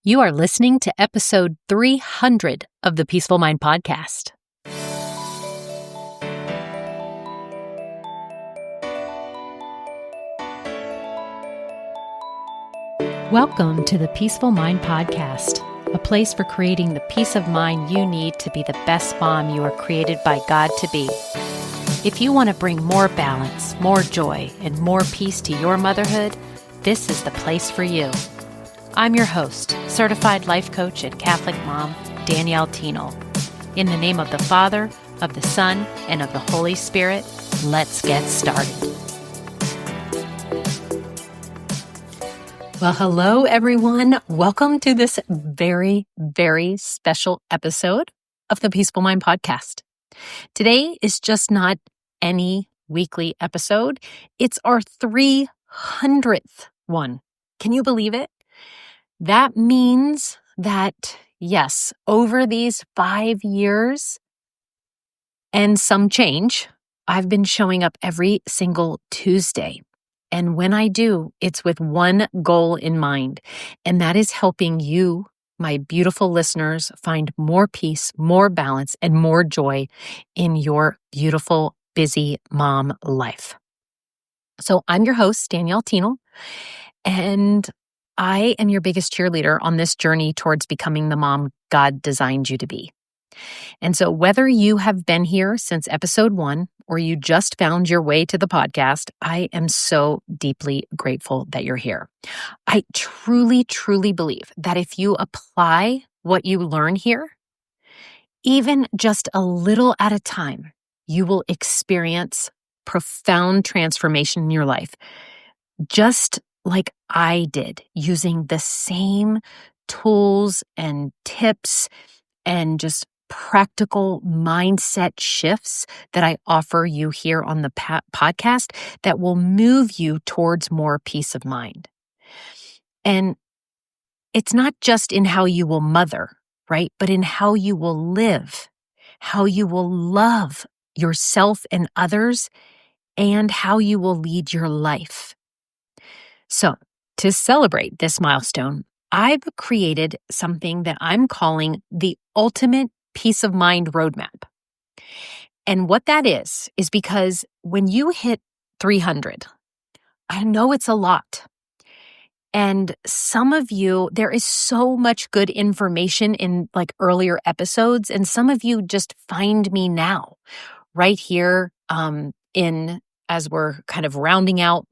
You are listening to episode 300 of the Peaceful Mind Podcast. Welcome to the Peaceful Mind Podcast, a place for creating the peace of mind you need to be the best mom you are created by God to be. If you want to bring more balance, more joy, and more peace to your motherhood, this is the place for you. I'm your host, certified life coach and Catholic mom, Danielle Teno. In the name of the Father, of the Son, and of the Holy Spirit, let's get started. Well, hello, everyone. Welcome to this very, very special episode of the Peaceful Mind Podcast. Today is just not any weekly episode. It's our 300th one. Can you believe it? That means that, yes, over these 5 years and some change, I've been showing up every single Tuesday. And when I do, it's with one goal in mind, and that is helping you, my beautiful listeners, find more peace, more balance, and more joy in your beautiful, busy mom life. So I'm your host, Danielle Teno, and I am your biggest cheerleader on this journey towards becoming the mom God designed you to be. And so whether you have been here since episode 1 or you just found your way to the podcast, I am so deeply grateful that you're here. I truly, truly believe that if you apply what you learn here, even just a little at a time, you will experience profound transformation in your life, just like I did, using the same tools and tips and just practical mindset shifts that I offer you here on the podcast that will move you towards more peace of mind. And it's not just in how you will mother, right? But in how you will live, how you will love yourself and others, and how you will lead your life. So, to celebrate this milestone, I've created something that I'm calling the ultimate peace of mind roadmap. And what that is because when you hit 300, I know it's a lot. And some of you, there is so much good information in like earlier episodes, and some of you just find me now, right here as we're kind of rounding out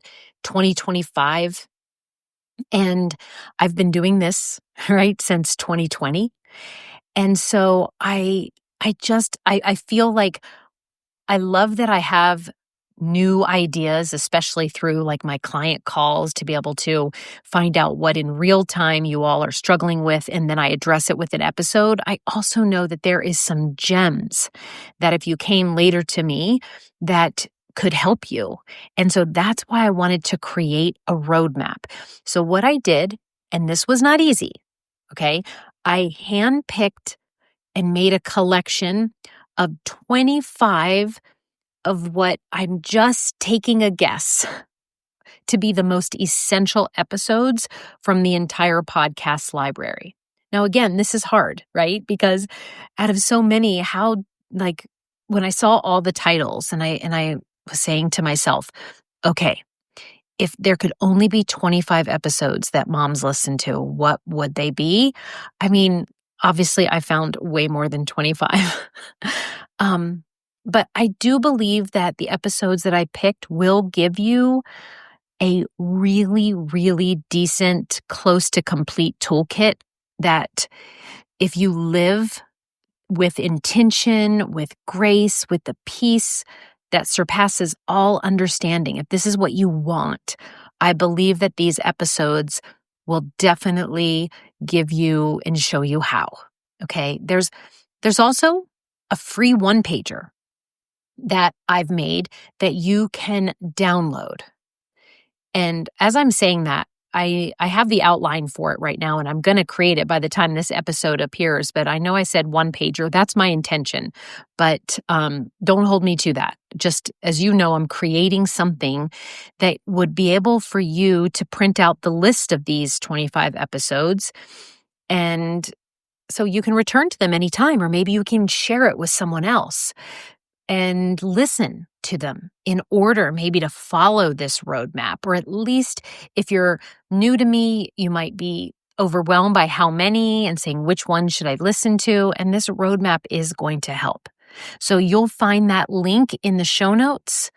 2025. And I've been doing this, right, since 2020. And so I feel like I love that I have new ideas, especially through like my client calls, to be able to find out what in real time you all are struggling with, and then I address it with an episode. I also know that there is some gems that if you came later to me that could help you. And so that's why I wanted to create a roadmap. So what I did, and this was not easy, okay? I handpicked and made a collection of 25 of what I'm just taking a guess to be the most essential episodes from the entire podcast library. Now, again, this is hard, right? Because out of so many, when I saw all the titles and I was saying to myself, okay, if there could only be 25 episodes that moms listen to, what would they be? I mean, obviously I found way more than 25. But I do believe that the episodes that I picked will give you a really, really decent, close to complete toolkit that if you live with intention, with grace, with the peace that surpasses all understanding, if this is what you want, I believe that these episodes will definitely give you and show you how. Okay, there's also a free one-pager that I've made that you can download. And as I'm saying that, I have the outline for it right now, and I'm going to create it by the time this episode appears. But I know I said one pager. That's my intention. But don't hold me to that. Just as you know, I'm creating something that would be able for you to print out the list of these 25 episodes And so you can return to them anytime, or maybe you can share it with someone else and listen to them in order maybe to follow this roadmap. Or at least if you're new to me, you might be overwhelmed by how many and saying, which one should I listen to? And this roadmap is going to help. So you'll find that link in the show notes.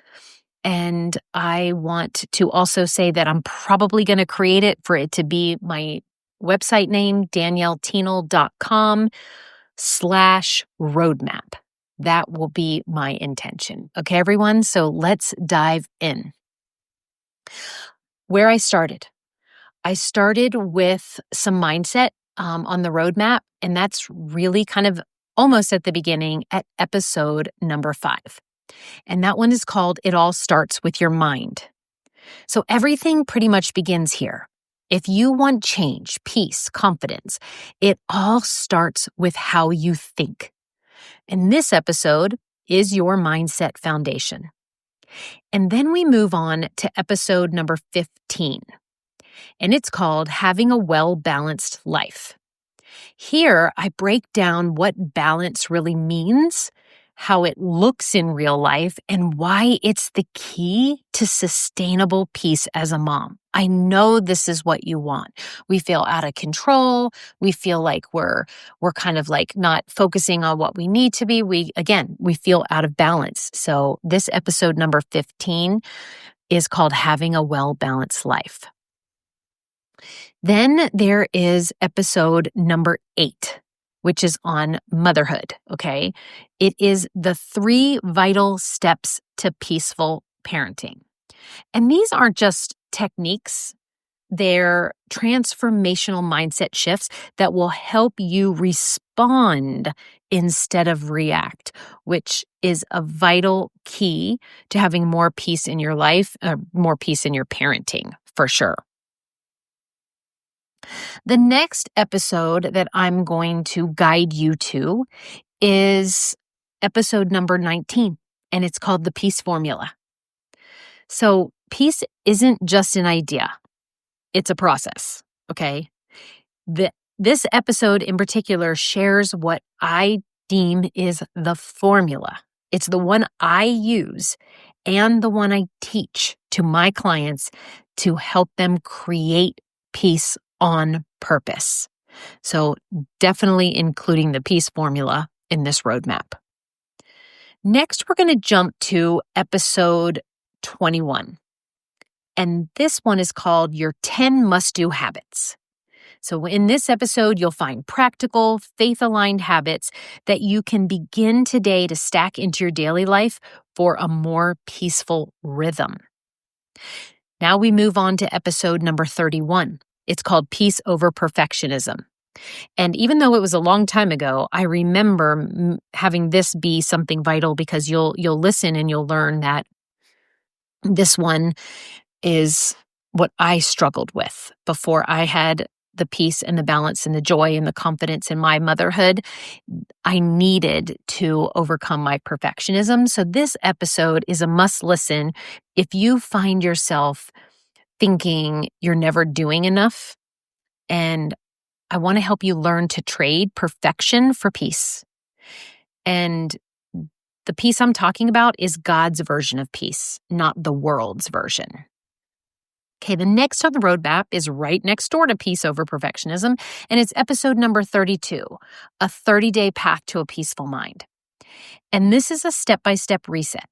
And I want to also say that I'm probably going to create it for it to be my website name, danielleteenel.com/roadmap. That will be my intention. Okay, everyone? So let's dive in. Where I started with some mindset on the roadmap, and that's really kind of almost at the beginning at episode number 5. And that one is called It All Starts With Your Mind. So everything pretty much begins here. If you want change, peace, confidence, it all starts with how you think. And this episode is your mindset foundation. And then we move on to episode number 15. And it's called Having a Well-Balanced Life. Here, I break down what balance really means, how it looks in real life, and why it's the key to sustainable peace as a mom. I know this is what you want. We feel out of control. We feel like we're kind of like not focusing on what we need to be. We feel out of balance. So this episode number 15 is called Having a Well-Balanced Life. Then there is episode number 8, which is on motherhood, okay? It is the 3 vital steps to peaceful parenting. And these aren't just techniques, they're transformational mindset shifts that will help you respond instead of react, which is a vital key to having more peace in your life, more peace in your parenting, for sure. The next episode that I'm going to guide you to is episode number 19, and it's called The Peace Formula. So peace isn't just an idea. It's a process, okay? This episode in particular shares what I deem is the formula. It's the one I use and the one I teach to my clients to help them create peace on purpose. So definitely including the peace formula in this roadmap. Next, we're going to jump to episode 21. And this one is called Your 10 Must-Do Habits. So in this episode, you'll find practical, faith-aligned habits that you can begin today to stack into your daily life for a more peaceful rhythm. Now we move on to episode number 31. It's called Peace Over Perfectionism. And even though it was a long time ago, I remember having this be something vital because you'll listen and you'll learn that this one is what I struggled with before I had the peace and the balance and the joy and the confidence in my motherhood. I needed to overcome my perfectionism. So this episode is a must listen if you find yourself thinking you're never doing enough. And I want to help you learn to trade perfection for peace. And the peace I'm talking about is God's version of peace, not the world's version. Okay, the next on the roadmap is right next door to Peace Over Perfectionism, and it's episode number 32, a 30-day path to a peaceful mind. And this is a step-by-step reset.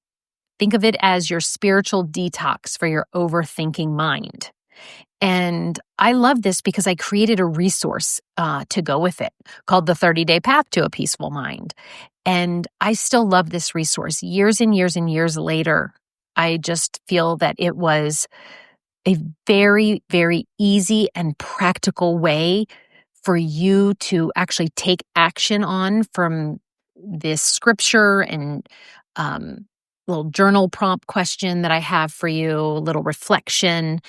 Think of it as your spiritual detox for your overthinking mind. And I love this because I created a resource to go with it called the 30-Day Path to a Peaceful Mind. And I still love this resource. Years and years and years later, I just feel that it was a very, very easy and practical way for you to actually take action on from this scripture and little journal prompt question that I have for you, a little reflection.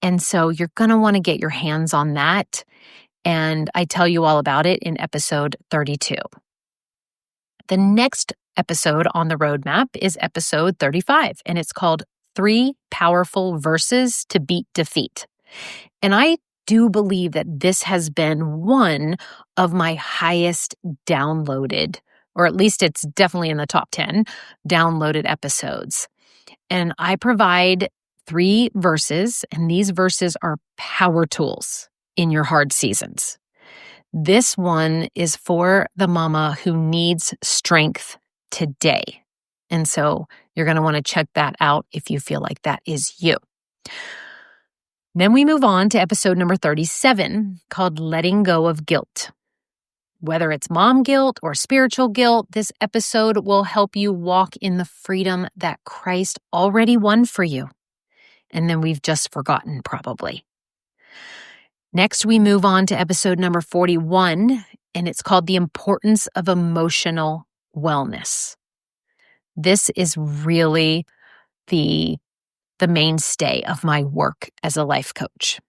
And so you're going to want to get your hands on that. And I tell you all about it in episode 32. The next episode on the roadmap is episode 35, and it's called 3 Powerful Verses to Beat Defeat. And I do believe that this has been one of my highest downloaded, or at least it's definitely in the top 10 downloaded episodes. And I provide 3 verses, and these verses are power tools in your hard seasons. This one is for the mama who needs strength today. And so you're going to want to check that out if you feel like that is you. Then we move on to episode number 37, called Letting Go of Guilt. Whether it's mom guilt or spiritual guilt, this episode will help you walk in the freedom that Christ already won for you. And then we've just forgotten, probably. Next, we move on to episode number 41, and it's called The Importance of Emotional Wellness. This is really the mainstay of my work as a life coach,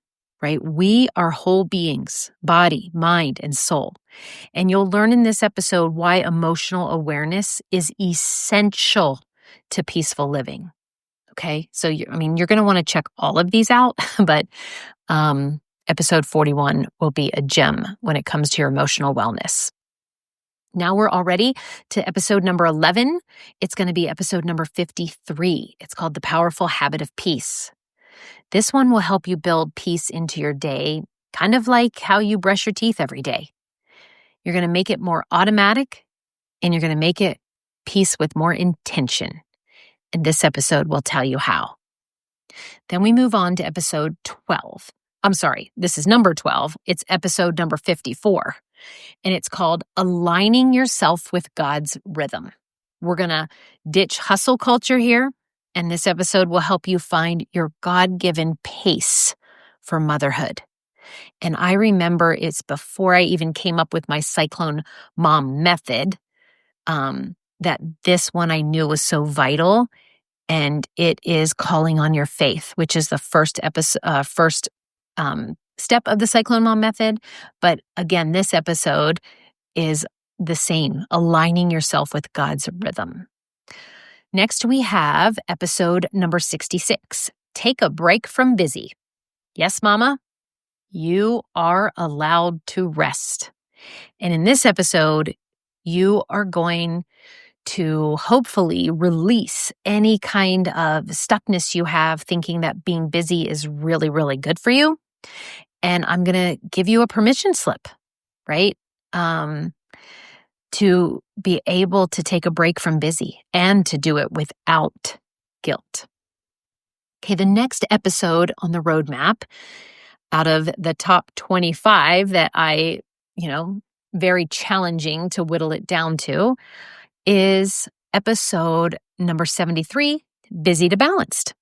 right? We are whole beings, body, mind, and soul. And you'll learn in this episode why emotional awareness is essential to peaceful living. Okay, so you're going to want to check all of these out, but episode 41 will be a gem when it comes to your emotional wellness. Now we're already to episode number 11. It's going to be episode number 53. It's called The Powerful Habit of Peace. This one will help you build peace into your day, kind of like how you brush your teeth every day. You're going to make it more automatic, and you're going to make it peace with more intention. And this episode will tell you how. Then we move on to episode 12. I'm sorry, this is number 12. It's episode number 54. And it's called Aligning Yourself with God's Rhythm. We're going to ditch hustle culture here, and this episode will help you find your God-given pace for motherhood. And I remember it's before I even came up with my Cyclone Mom method, that this one I knew was so vital, and it is calling on your faith, which is the first step of the Cyclone Mom method. But again, this episode is the same, aligning yourself with God's rhythm. Next, we have episode number 66, Take a Break from Busy. Yes, Mama, you are allowed to rest. And in this episode, you are going to hopefully release any kind of stuckness you have thinking that being busy is really, really good for you. And I'm going to give you a permission slip, right? To be able to take a break from busy and to do it without guilt. Okay, the next episode on the roadmap out of the top 25 that I, very challenging to whittle it down to, is episode number 73, Busy to Balanced.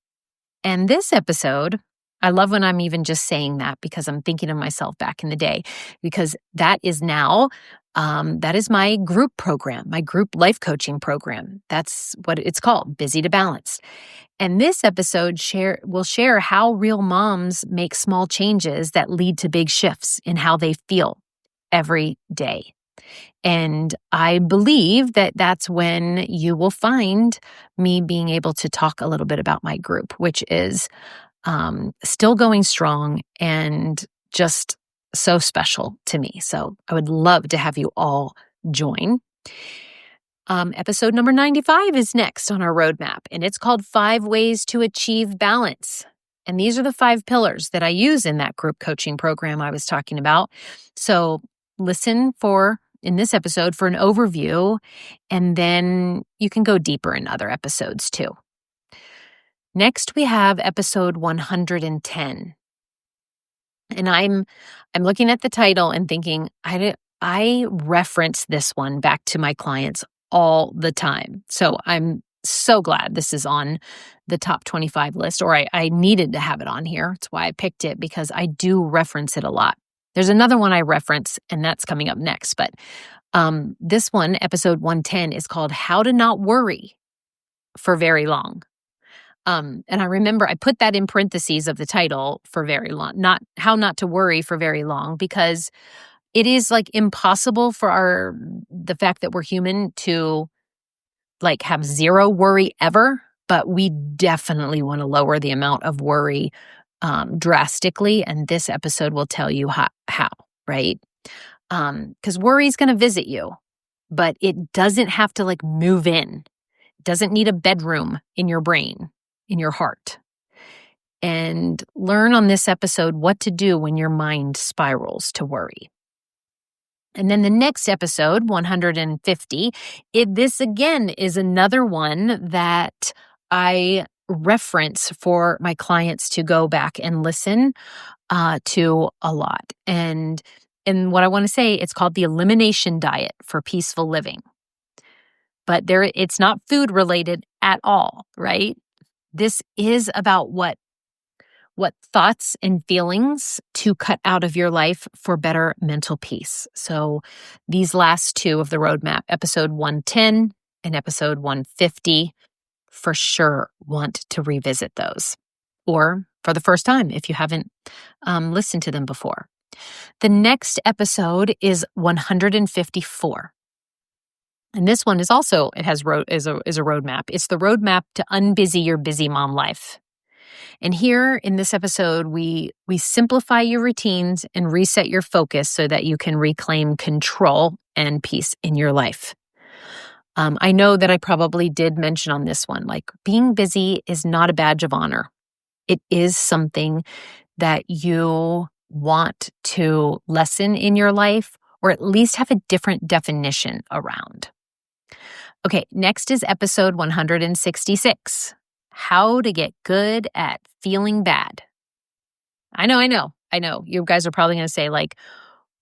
And this episode, I love when I'm even just saying that because I'm thinking of myself back in the day, because that is now, that is my group program, my group life coaching program. That's what it's called, Busy to Balanced. And this episode will share how real moms make small changes that lead to big shifts in how they feel every day. And I believe that that's when you will find me being able to talk a little bit about my group, which is still going strong and just so special to me. So I would love to have you all join. Episode number 95 is next on our roadmap, and it's called 5 Ways to Achieve Balance. And these are the 5 pillars that I use in that group coaching program I was talking about. So listen in this episode for an overview, and then you can go deeper in other episodes too. Next, we have episode 110. And I'm looking at the title and thinking, I reference this one back to my clients all the time. So I'm so glad this is on the top 25 list, or I needed to have it on here. That's why I picked it, because I do reference it a lot. There's another one I reference, and that's coming up next. But this one, episode 110, is called How to Not Worry for Very Long. And I remember I put that in parentheses of the title, for very long, not how not to worry for very long, because it is like impossible for the fact that we're human to like have zero worry ever, but we definitely want to lower the amount of worry drastically, and this episode will tell you how, right? Because worry is going to visit you, but it doesn't have to like move in. It doesn't need a bedroom in your brain, in your heart. And learn on this episode what to do when your mind spirals to worry. And then the next episode, 150, this again is another one that I reference for my clients to go back and listen to a lot. And what I want to say, it's called the elimination diet for peaceful living. But it's not food related at all, right? This is about what thoughts and feelings to cut out of your life for better mental peace. So these last two of the roadmap, episode 110 and episode 150, for sure want to revisit those. Or for the first time if you haven't listened to them before. The next episode is 154. And this one is also, it has is a roadmap. It's the roadmap to unbusy your busy mom life. And here in this episode, we simplify your routines and reset your focus so that you can reclaim control and peace in your life. I know that I probably did mention on this one, like being busy is not a badge of honor. It is something that you want to lessen in your life or at least have a different definition around. Okay, next is episode 166. How to get good at feeling bad. I know. You guys are probably going to say like,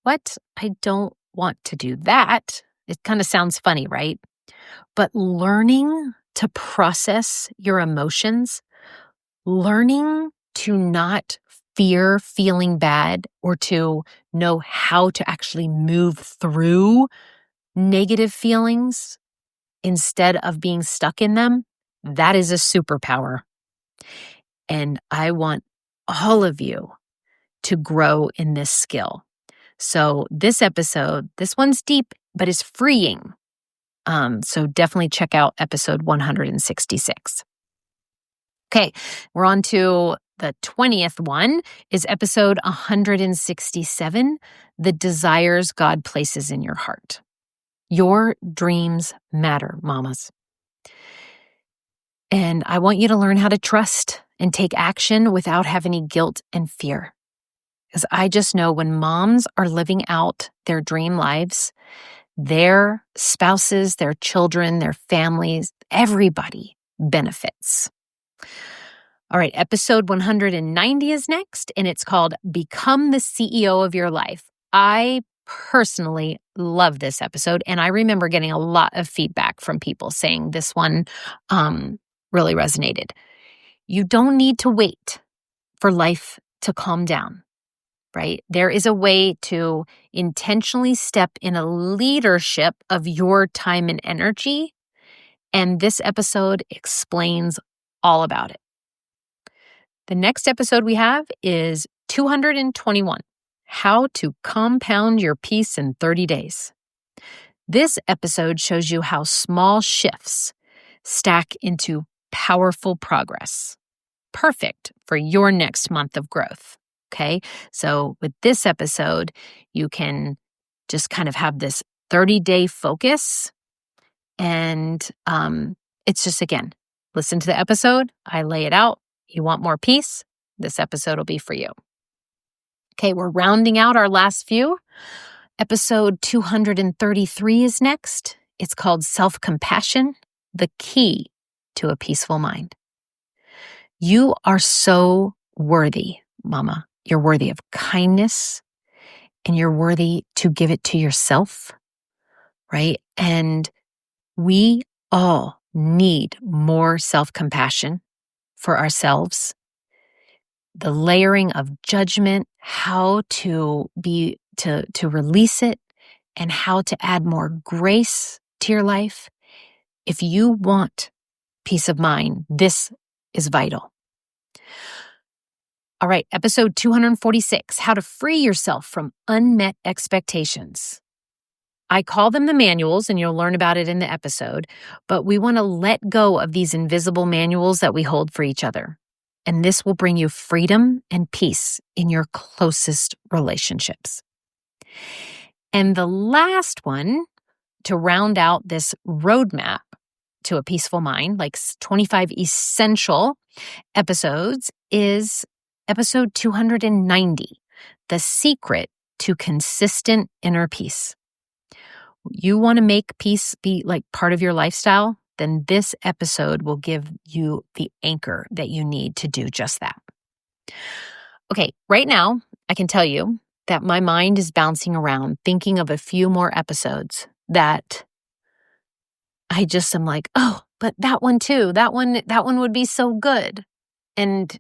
what? I don't want to do that. It kind of sounds funny, right? But learning to process your emotions, learning to not fear feeling bad or to know how to actually move through negative feelings instead of being stuck in them, that is a superpower. And I want all of you to grow in this skill. So this episode, this one's deep, but it's freeing. So definitely check out episode 166. Okay, we're on to the 20th one is episode 167, The Desires God Places in Your Heart. Your dreams matter, mamas. And I want you to learn how to trust and take action without having any guilt and fear. Because I just know when moms are living out their dream lives, their spouses, their children, their families, everybody benefits. All right, episode 190 is next, and it's called Become the CEO of Your Life. I personally love this episode, and I remember getting a lot of feedback from people saying this one really resonated. You don't need to wait for life to calm down, right? There is a way to intentionally step in a leadership of your time and energy, and this episode explains all about it. The next episode we have is 221, How to Compound Your Peace in 30 Days. This episode shows you how small shifts stack into powerful progress. Perfect for your next month of growth. Okay, so with this episode, you can just kind of have this 30-day focus. And it's just, again, listen to the episode. I lay it out. You want more peace? This episode will be for you. Okay, we're rounding out our last few. Episode 233 is next. It's called Self-Compassion, the Key to a Peaceful Mind. You are so worthy, mama. You're worthy of kindness, and you're worthy to give it to yourself, right? And we all need more self-compassion for ourselves. The layering of judgment, how to release it, and how to add more grace to your life. If you want peace of mind, this is vital. All right, episode 246, How to Free Yourself from Unmet Expectations. I call them the manuals, and you'll learn about it in the episode, but we want to let go of these invisible manuals that we hold for each other. And this will bring you freedom and peace in your closest relationships. And the last one to round out this roadmap to a peaceful mind, like 25 essential episodes, is episode 290, The Secret to Consistent Inner Peace. You want to make peace be like part of your lifestyle? Then this episode will give you the anchor that you need to do just that. Okay, right now, I can tell you that my mind is bouncing around thinking of a few more episodes that I just am like, oh, but that one too, that one would be so good. And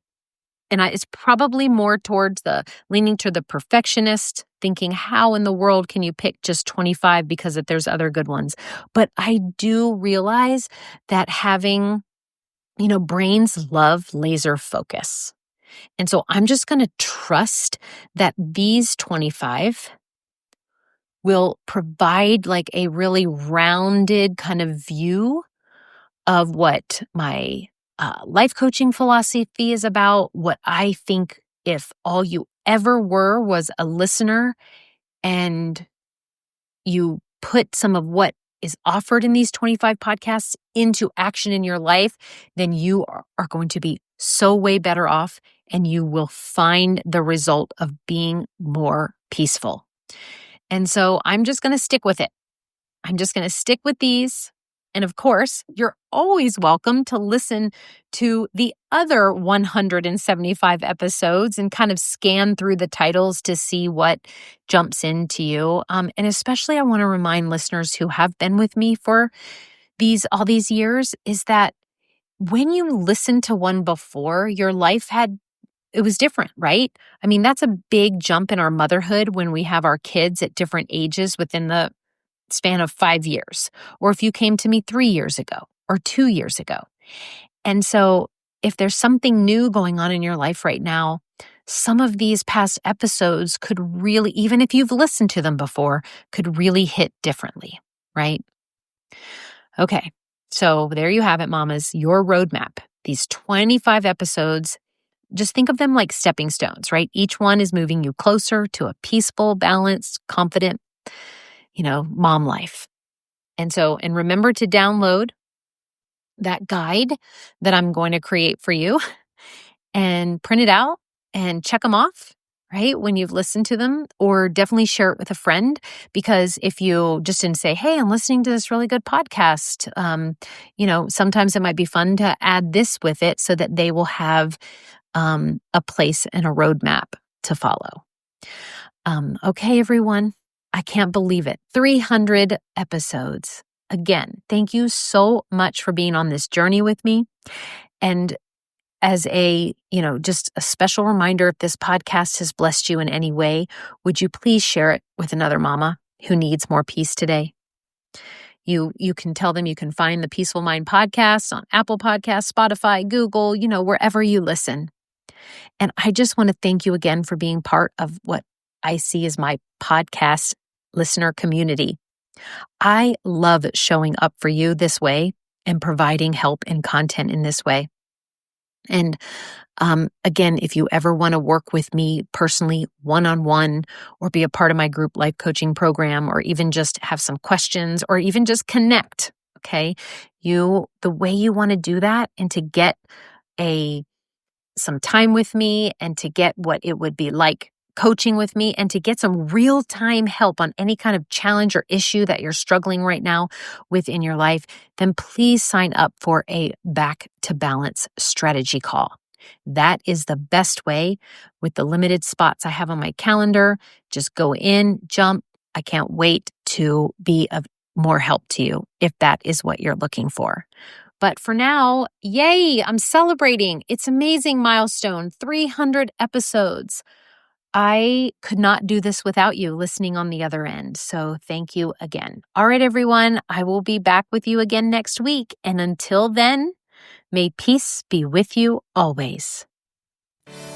it's probably more towards leaning to the perfectionist, thinking how in the world can you pick just 25 because if there's other good ones. But I do realize that having, brains love laser focus. And so I'm just going to trust that these 25 will provide like a really rounded kind of view of what my life coaching philosophy is about, what I think if all you ever were was a listener and you put some of what is offered in these 25 podcasts into action in your life, then you are going to be so way better off and you will find the result of being more peaceful. And so I'm just going to stick with it. I'm just going to stick with these. And of course, you're always welcome to listen to the other 175 episodes and kind of scan through the titles to see what jumps into you. And especially I want to remind listeners who have been with me for all these years is that when you listened to one before, your life it was different, right? I mean, that's a big jump in our motherhood when we have our kids at different ages within the span of 5 years, or if you came to me 3 years ago or 2 years ago. And so if there's something new going on in your life right now, some of these past episodes could really, even if you've listened to them before, could really hit differently, right? Okay, so there you have it, mamas, your roadmap. These 25 episodes, just think of them like stepping stones, right? Each one is moving you closer to a peaceful, balanced, confident, mom life. And remember to download that guide that I'm going to create for you and print it out and check them off, right? When you've listened to them, or definitely share it with a friend, because if you just didn't say, hey, I'm listening to this really good podcast, sometimes it might be fun to add this with it so that they will have a place and a roadmap to follow. Okay, everyone. I can't believe it. 300 episodes. Again, thank you so much for being on this journey with me. And as just a special reminder, if this podcast has blessed you in any way, would you please share it with another mama who needs more peace today? You can tell them you can find the Peaceful Mind podcast on Apple Podcasts, Spotify, Google, wherever you listen. And I just want to thank you again for being part of what I see as my podcast listener community. I love showing up for you this way and providing help and content in this way. And again, if you ever want to work with me personally, one-on-one, or be a part of my group life coaching program, or even just have some questions, or even just connect, okay? The way you want to do that and to get some time with me and to get what it would be like coaching with me and to get some real-time help on any kind of challenge or issue that you're struggling right now with in your life, then please sign up for a Back to Balance strategy call. That is the best way with the limited spots I have on my calendar. Just go in, jump. I can't wait to be of more help to you if that is what you're looking for. But for now, yay, I'm celebrating. It's amazing milestone, 300 episodes. I could not do this without you listening on the other end. So thank you again. All right, everyone, I will be back with you again next week. And until then, may peace be with you always.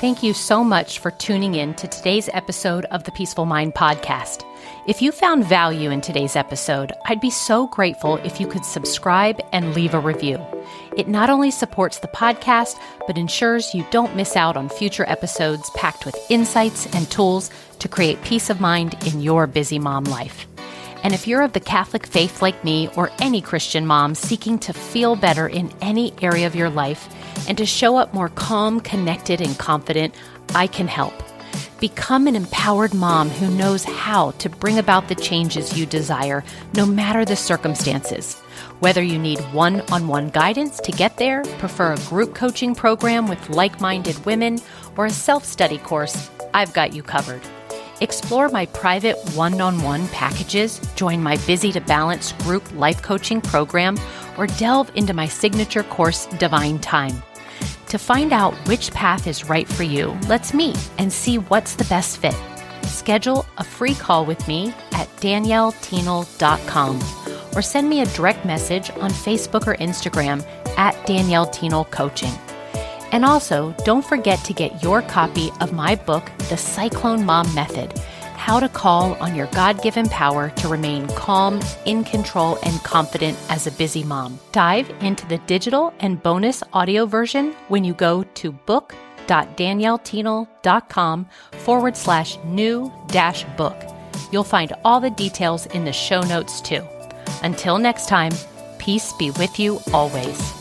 Thank you so much for tuning in to today's episode of the Peaceful Mind podcast. If you found value in today's episode, I'd be so grateful if you could subscribe and leave a review. It not only supports the podcast, but ensures you don't miss out on future episodes packed with insights and tools to create peace of mind in your busy mom life. And if you're of the Catholic faith like me or any Christian mom seeking to feel better in any area of your life and to show up more calm, connected, and confident, I can help. Become an empowered mom who knows how to bring about the changes you desire, no matter the circumstances. Whether you need one-on-one guidance to get there, prefer a group coaching program with like-minded women, or a self-study course, I've got you covered. Explore my private one-on-one packages, join my Busy to Balance group life coaching program, or delve into my signature course, Divine Time. To find out which path is right for you, let's meet and see what's the best fit. Schedule a free call with me at danielleteenel.com or send me a direct message on Facebook or Instagram at Danielle Teenel Coaching. And also, don't forget to get your copy of my book, The Cyclone Mom Method, How to Call on Your God-Given Power to Remain Calm, in control, and confident as a busy mom. Dive into the digital and bonus audio version when you go to book.danielleteenel.com/new-book. You'll find all the details in the show notes too. Until next time, peace be with you always.